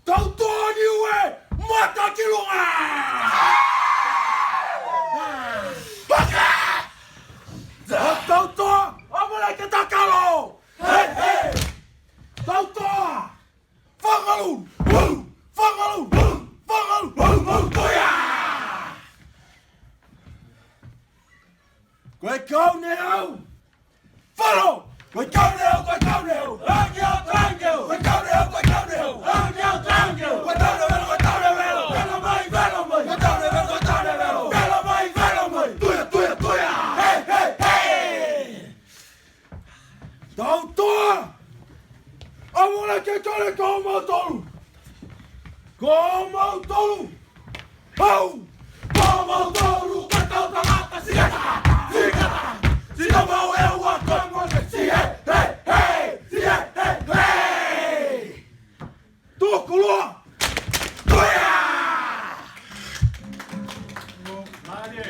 Tautoni ue, mata kilunga! Tautoa, amolai ke takalo! Hei, hei! Tautoa! Fangalun! Fangalun! Fangalun! Toya! Koe kau neo! Follow! Koe kau neo! Angel! Koe kau neo! Angel! Koe kau neo! Velo mai! Koe kau neo! Velo mai! Toya! Hei, hei, hei! Tautoa! Amolai ke tole kou mautolu! Kou mautolu! Hau! Kou mautolu! Koe kau tangata sigata! Sino mau ewa kongo si hey! Tukulua! Toya! Mane.